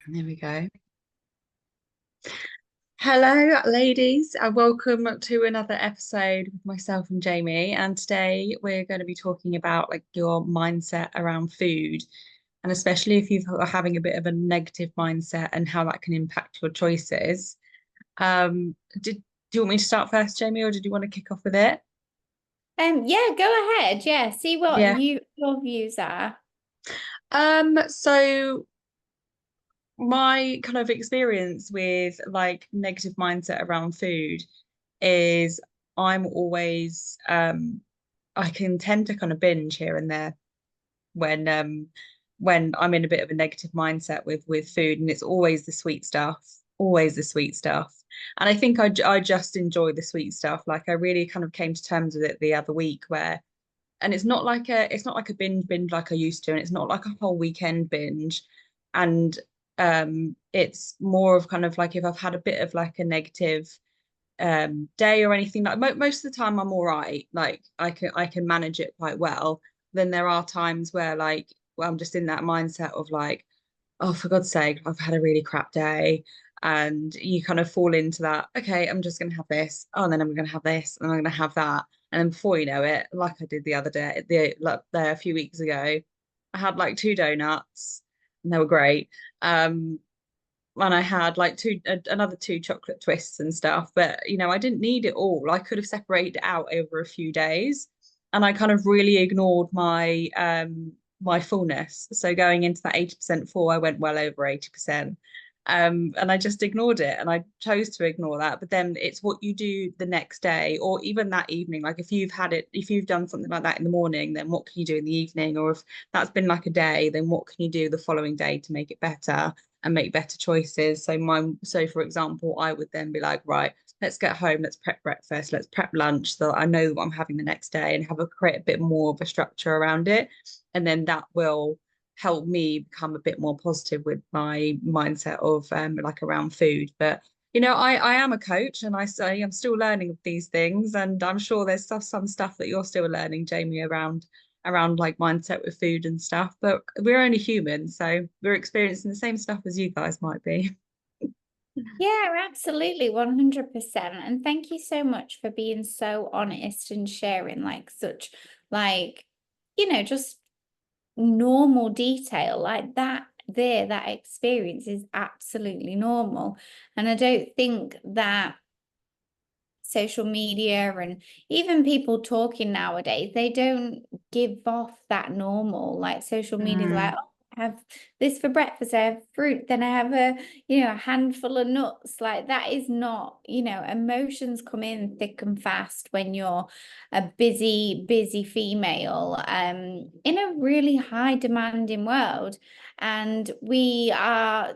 There we go. Hello, ladies, and welcome to another episode with myself and Jamie. And today we're going to be talking about like your mindset around food, and especially if you are having a bit of a negative mindset and how that can impact your choices. Do you want me to start first, Jamie, or did you want to kick off with it? Yeah, go ahead. Yeah, see what Yeah. your views are. So my kind of experience with like negative mindset around food is I'm always I can tend to kind of binge here and there when when I'm in a bit of a negative mindset with food, and it's always the sweet stuff, always the sweet stuff. And I think I just enjoy the sweet stuff. Like I really kind of came to terms with it the other week where and it's not like a binge like I used to, and it's not like a whole weekend binge. And it's more of kind of like if I've had a bit of like a negative day or anything like most of the time I'm all right, like I can manage it quite well. Then there are times where like well, I'm just in that mindset of like, oh, for God's sake, I've had a really crap day. And you kind of fall into that, okay, I'm just going to have this. Oh, and then I'm going to have this, and I'm going to have that. And then before you know it, like I did the other day, like there a few weeks ago, I had like two donuts and they were great. Um, and I had like another two chocolate twists and stuff. But I didn't need it all. I could have separated it out over a few days, and I kind of really ignored my fullness. So going into that 80% full, I went well over 80%. And I just ignored it, and I chose to ignore that. But then it's what you do the next day or even that evening. Like if you've done something like that in the morning, then what can you do in the evening? Or if that's been like a day, then what can you do the following day to make it better and make better choices? So for example, I would then be like, right, let's get home, let's prep breakfast, let's prep lunch so that I know what I'm having the next day and create a bit more of a structure around it. And then that will help me become a bit more positive with my mindset of like around food. But I am a coach, and I say I'm still learning these things, and I'm sure there's some stuff that you're still learning, Jamie, around like mindset with food and stuff. But we're only human, so we're experiencing the same stuff as you guys might be. Yeah, absolutely, 100%. And thank you so much for being so honest and sharing like such like, just normal detail like that there, that experience is absolutely normal. And I don't think that social media and even people talking nowadays, they don't give off that normal. Like social media is like, Mm, oh, I have this for breakfast, I have fruit, then I have a handful of nuts. Like that is not, emotions come in thick and fast when you're a busy female in a really high demanding world. And we are,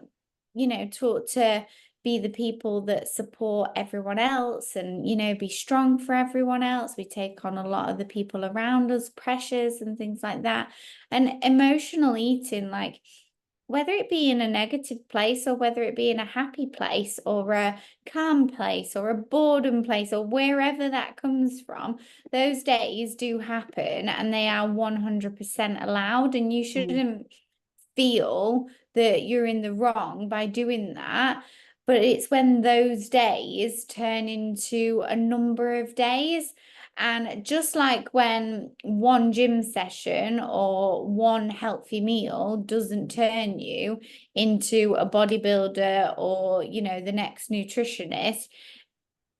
taught to be the people that support everyone else and be strong for everyone else. We take on a lot of the people around us pressures and things like that. And emotional eating, like whether it be in a negative place or whether it be in a happy place or a calm place or a boredom place or wherever that comes from, those days do happen and they are 100% allowed, and you mm, shouldn't feel that you're in the wrong by doing that. But it's when those days turn into a number of days. And just like when one gym session or one healthy meal doesn't turn you into a bodybuilder or, the next nutritionist,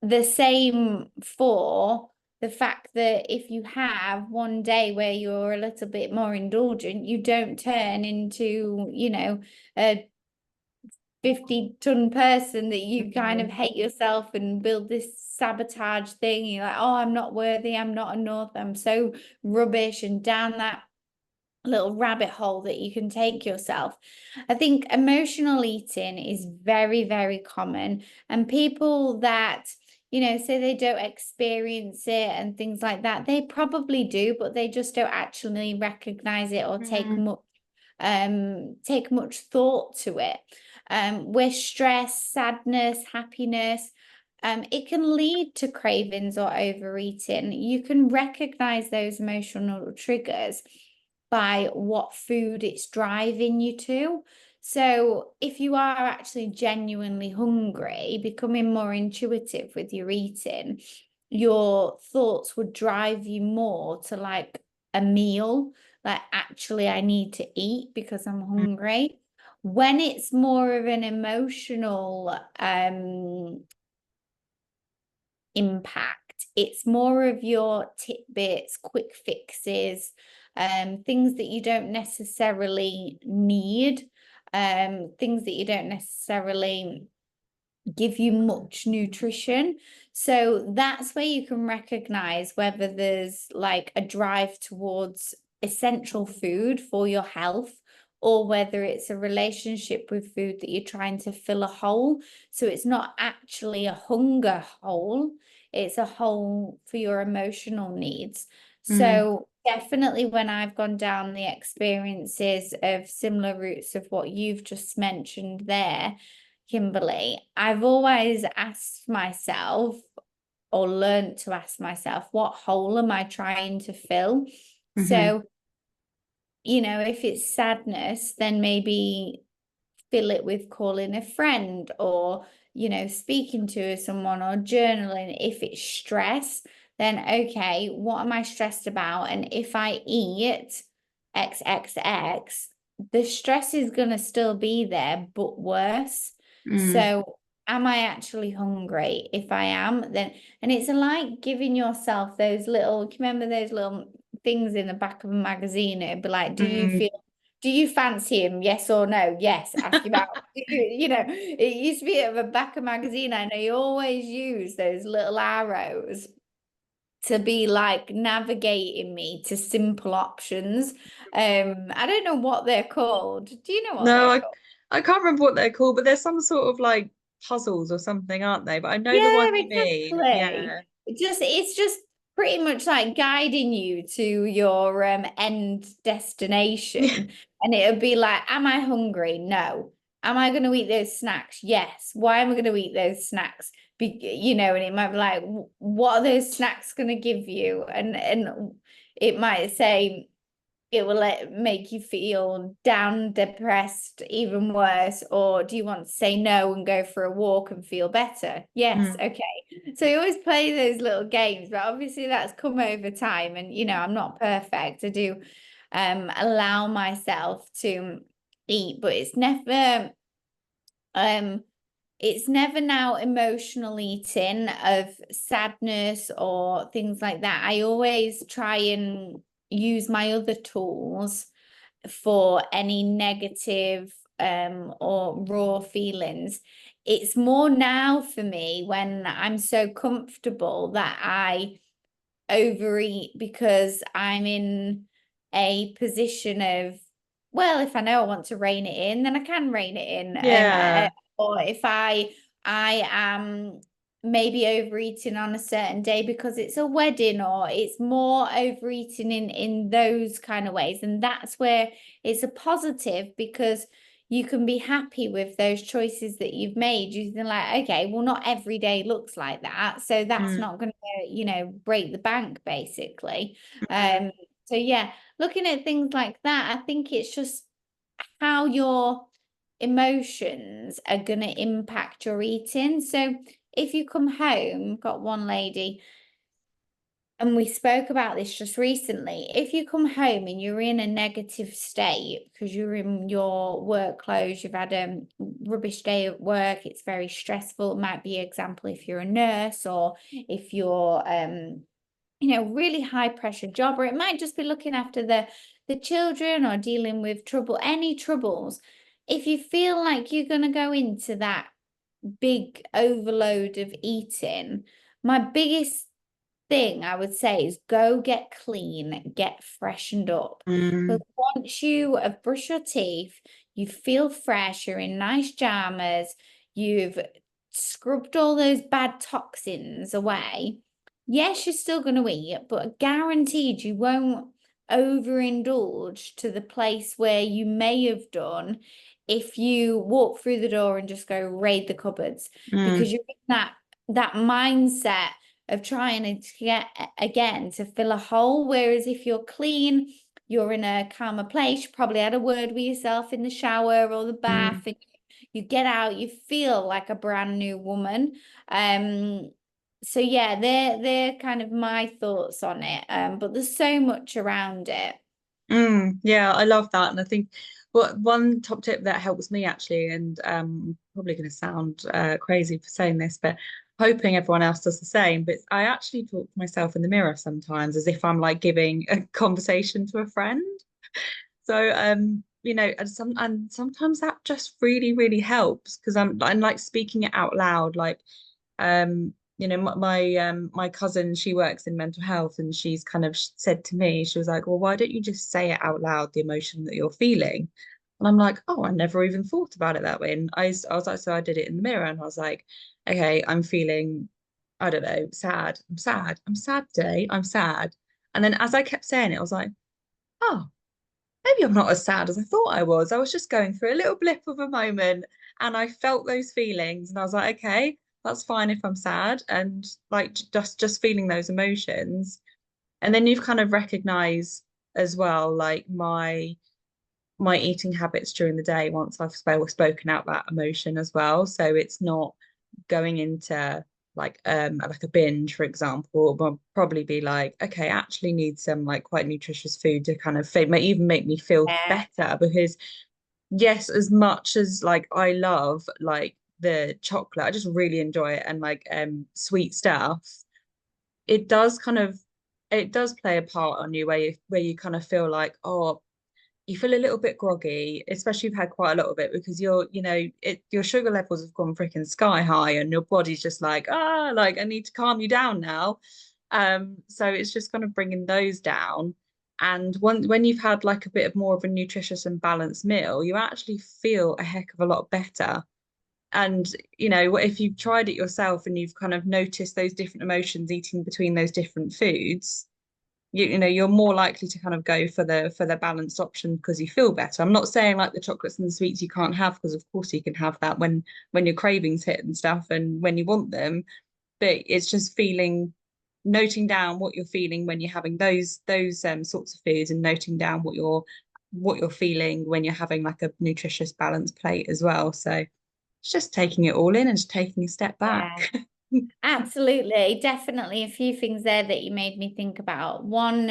the same for the fact that if you have one day where you're a little bit more indulgent, you don't turn into, a 50-ton person that you kind of mm. hate yourself and build this sabotage thing. You're like, oh, I'm not worthy, I'm not enough, I'm so rubbish, and down that little rabbit hole that you can take yourself. I think emotional eating is very, very common, and people that say they don't experience it and things like that, they probably do, but they just don't actually recognize it or Mm. take much thought to it. Where stress, sadness, happiness, it can lead to cravings or overeating. You can recognize those emotional triggers by what food it's driving you to. So if you are actually genuinely hungry, becoming more intuitive with your eating, your thoughts would drive you more to like a meal, like actually I need to eat because I'm hungry. When it's more of an emotional impact, it's more of your tidbits, quick fixes, things that you don't necessarily need, things that you don't necessarily give you much nutrition. So that's where you can recognize whether there's like a drive towards essential food for your health, or whether it's a relationship with food that you're trying to fill a hole. So it's not actually a hunger hole, it's a hole for your emotional needs. So definitely when I've gone down the experiences of similar routes of what you've just mentioned there, Kimberly, I've always asked myself, or learned to ask myself, what hole am I trying to fill? So, you know, if it's sadness, then maybe fill it with calling a friend, or, you know, speaking to someone, or journaling. If it's stress, then okay, what am I stressed about? And if I eat XXX, the stress is going to still be there, but worse. So am I actually hungry? If I am, then, and it's like giving yourself those little, can you remember those little things in the back of a magazine? It'd be like, do you fancy him? Yes or no? Yes. Ask him out. You know, it used to be at the back of magazine. I know you always use those little arrows to be like navigating me to simple options. I don't know what they're called. Do you know what No, they're I called? I can't remember what they're called, but there's some sort of like puzzles or something, aren't they? But I know the Yeah, one you mean. exactly. Yeah. It's just pretty much like guiding you to your end destination. And it'll be like, am I hungry? No. Am I going to eat those snacks? Yes. Why am I going to eat those snacks? You know, and it might be like, what are those snacks going to give you? And it might say, it will make you feel down, depressed, even worse? Or do you want to say no and go for a walk and feel better? Yes, okay. So you always play those little games, but obviously that's come over time. And you know, I'm not perfect. I do allow myself to eat, but it's never now emotional eating of sadness or things like that. I always try and use my other tools for any negative or raw feelings. It's more now for me when I'm so comfortable that I overeat because I'm in a position of, well, if I know I want to rein it in, then I can rein it in. Yeah. Or if I am maybe overeating on a certain day because it's a wedding, or it's more overeating in those kind of ways. And that's where it's a positive, because you can be happy with those choices that you've made. You can like, okay, well, not every day looks like that, so that's not going to, you know, break the bank, basically. So yeah, looking at things like that, I think it's just how your emotions are going to impact your eating. So if you come home, got one lady, and we spoke about this just recently. If you come home and you're in a negative state because you're in your work clothes, you've had a rubbish day at work, it's very stressful. It might be, example, if you're a nurse, or if you're you know, really high pressure job, or it might just be looking after the children, or dealing with trouble, any troubles. If you feel like you're going to go into that big overload of eating, my biggest thing I would say is go get clean, get freshened up. Because once you have brushed your teeth, you feel fresh, you're in nice pajamas, you've scrubbed all those bad toxins away. Yes, you're still going to eat, but guaranteed you won't overindulge to the place where you may have done if you walk through the door and just go raid the cupboards, because you're in that mindset of trying to get again to fill a hole. Whereas if you're clean, you're in a calmer place, you probably had a word with yourself in the shower or the bath, and you get out, you feel like a brand new woman. So yeah, they're kind of my thoughts on it. But there's so much around it. Yeah, I love that. And I think what one top tip that helps me actually, and probably going to sound crazy for saying this, but hoping everyone else does the same. But I actually talk to myself in the mirror sometimes as if I'm like giving a conversation to a friend. So and sometimes that just really, really helps because I'm like speaking it out loud, like my cousin, she works in mental health, and she's kind of said to me, she was like, well, why don't you just say it out loud, the emotion that you're feeling? And I'm like, oh, I never even thought about it that way. And I was like, so I did it in the mirror, and I was like, okay, I'm feeling, I don't know, sad. I'm sad. I'm sad today. I'm sad. And then as I kept saying it, I was like, oh, maybe I'm not as sad as I thought I was. I was just going through a little blip of a moment, and I felt those feelings, and I was like, okay, that's fine if I'm sad, and like just feeling those emotions. And then you've kind of recognized as well, like my eating habits during the day once I've spoken out that emotion as well. So it's not going into like a binge, for example. Will probably be like, okay, I actually need some like quite nutritious food to kind of may even make me feel Yeah. better. Because yes, as much as like I love like the chocolate, I just really enjoy it, and like sweet stuff, it does kind of it does play a part on you where you kind of feel like, oh, you feel a little bit groggy, especially if you've had quite a lot of it, because your sugar levels have gone freaking sky high, and your body's just like, like I need to calm you down now. So it's just kind of bringing those down. And when you've had like a bit of more of a nutritious and balanced meal, you actually feel a heck of a lot better. And if you've tried it yourself and you've kind of noticed those different emotions eating between those different foods, you're more likely to kind of go for the balanced option because you feel better. I'm not saying like the chocolates and the sweets you can't have, because of course you can have that when your cravings hit and stuff and when you want them, but it's just noting down what you're feeling when you're having those sorts of foods, and noting down what you're feeling when you're having like a nutritious balanced plate as well. So it's just taking it all in and just taking a step Yeah. back. Absolutely, definitely a few things there that you made me think about. One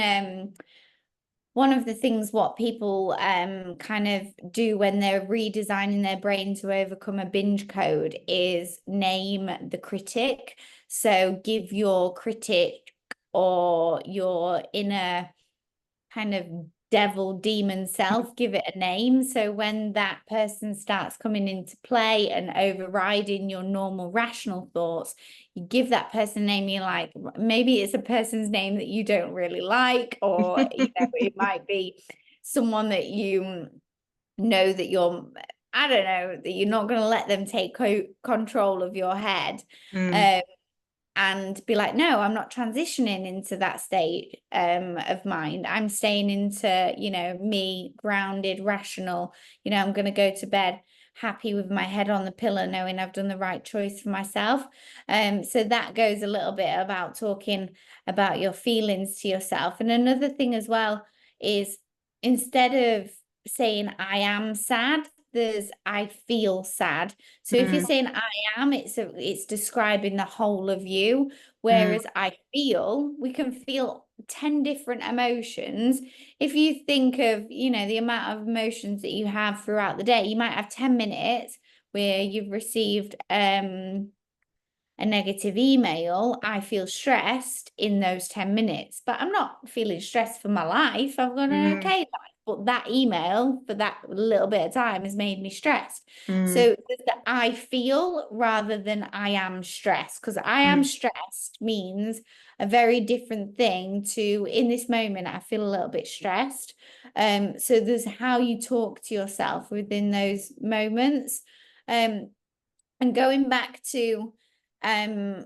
of the things what people kind of do when they're redesigning their brain to overcome a binge code is name the critic. So give your critic or your inner kind of devil demon self, give it a name. So when that person starts coming into play and overriding your normal rational thoughts, you give that person a name. You're like, maybe it's a person's name that you don't really like, or it might be someone that you know that I don't know, that you're not going to let them take control of your head. Mm, And be like, no, I'm not transitioning into that state of mind. I'm staying into, me grounded, rational. I'm going to go to bed happy with my head on the pillow, knowing I've done the right choice for myself. So that goes a little bit about talking about your feelings to yourself. And another thing as well is, instead of saying I am sad, there's I feel sad. So if you're mm, saying I am, it's describing the whole of you. mm, Whereas I feel, we can feel 10 different emotions. If you think of, the amount of emotions that you have throughout the day, you might have 10 minutes where you've received a negative email. I feel stressed in those 10 minutes, but I'm not feeling stressed for my life. I've got an mm, okay life. But that email for that little bit of time has made me stressed. So mm, there's the I feel rather than I am stressed, because I am mm, stressed means a very different thing to in this moment, I feel a little bit stressed. So there's how you talk to yourself within those moments. And going back to um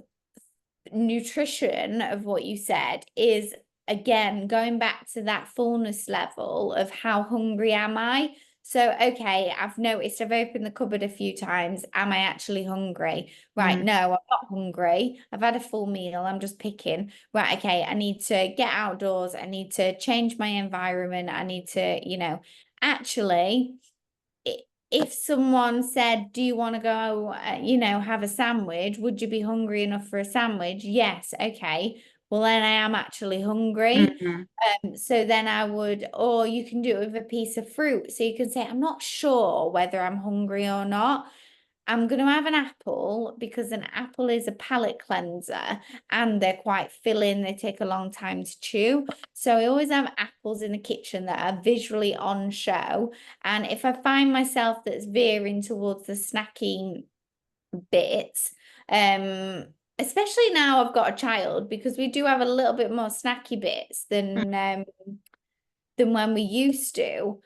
nutrition of what you said is, again, going back to that fullness level of how hungry am I. So, okay, I've noticed I've opened the cupboard a few times. Am I actually hungry? Right, Mm, no, I'm not hungry. I've had a full meal. I'm just picking. Right, okay, I need to get outdoors. I need to change my environment. I need to, actually, if someone said, do you want to go, have a sandwich? Would you be hungry enough for a sandwich? Yes, okay. Well, then I am actually hungry. mm, So then I would, or you can do it with a piece of fruit. So you can say, I'm not sure whether I'm hungry or not. I'm going to have an apple because an apple is a palate cleanser and they're quite filling. They take a long time to chew. So I always have apples in the kitchen that are visually on show. And if I find myself that's veering towards the snacking bits, especially now I've got a child, because we do have a little bit more snacky bits than when we used to.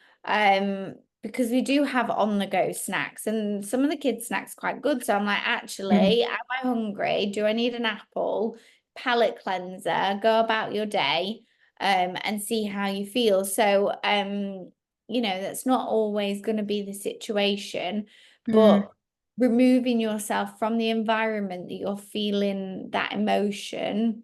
Because we do have on the go snacks and some of the kids' snacks quite good. So I'm like, mm, actually, am I hungry? Do I need an apple? Palate cleanser, go about your day, and see how you feel. So that's not always going to be the situation, mm, but removing yourself from the environment that you're feeling that emotion,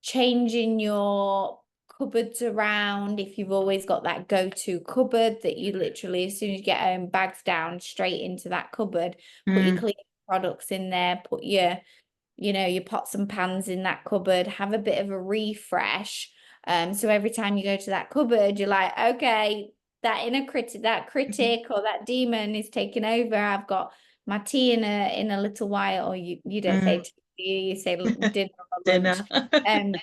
changing your cupboards around. If you've always got that go-to cupboard that you literally, as soon as you get home, bags down straight into that cupboard, put your mm, cleaning products in there, put your pots and pans in that cupboard, have a bit of a refresh. So every time you go to that cupboard, you're like, okay, that inner critic, that mm, critic or that demon is taking over. I've got my tea in a little while, or you don't say mm. tea, you say dinner or lunch. Dinner. Um,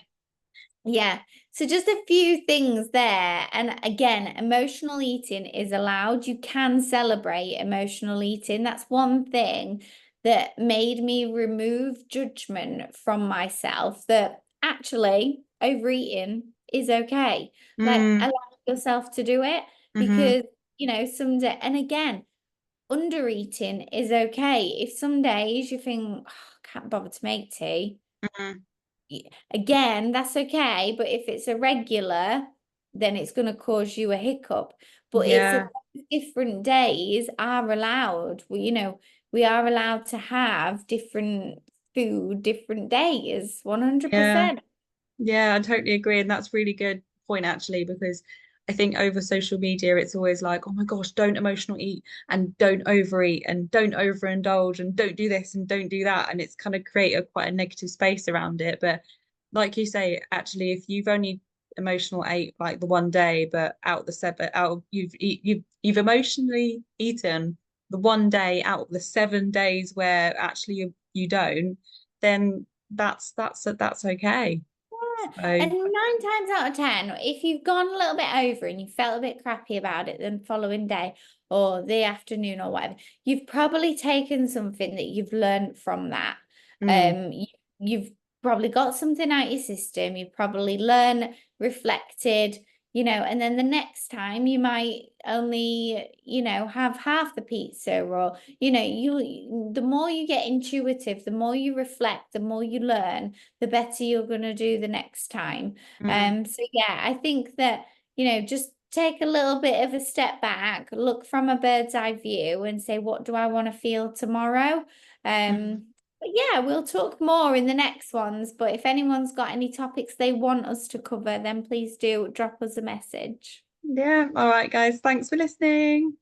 yeah. So just a few things there. And again, emotional eating is allowed. You can celebrate emotional eating. That's one thing that made me remove judgment from myself, that actually overeating is okay. Like, Mm, allow yourself to do it, mhm, because, someday, and again, under eating is okay. If some days you think, oh, I can't bother to make tea, mhm. again, that's okay. But if it's a regular, then it's going to cause you a hiccup. But it's a Yeah, different days are allowed. We are allowed to have different food, different days, yeah. 100%. Yeah, I totally agree. And that's really good point actually, because I think over social media it's always like, oh my gosh, don't emotional eat and don't overeat and don't overindulge and don't do this and don't do that. And it's kind of create quite a negative space around it. But like you say, actually, if you've only emotional ate like the one day, but out the seven out you've emotionally eaten the one day out of the 7 days where actually you don't, then that's okay. And So 9 times out of 10, if you've gone a little bit over and you felt a bit crappy about it the following day or the afternoon or whatever, you've probably taken something that you've learned from that. mm, You've probably got something out your system. You've probably learned, reflected, and then the next time you might only, have half the pizza, or, the more you get intuitive, the more you reflect, the more you learn, the better you're going to do the next time. mm, So yeah, I think that, just take a little bit of a step back, look from a bird's eye view and say, what do I want to feel tomorrow? mm. But yeah, we'll talk more in the next ones. But if anyone's got any topics they want us to cover, then please do drop us a message. Yeah. All right, guys. Thanks for listening.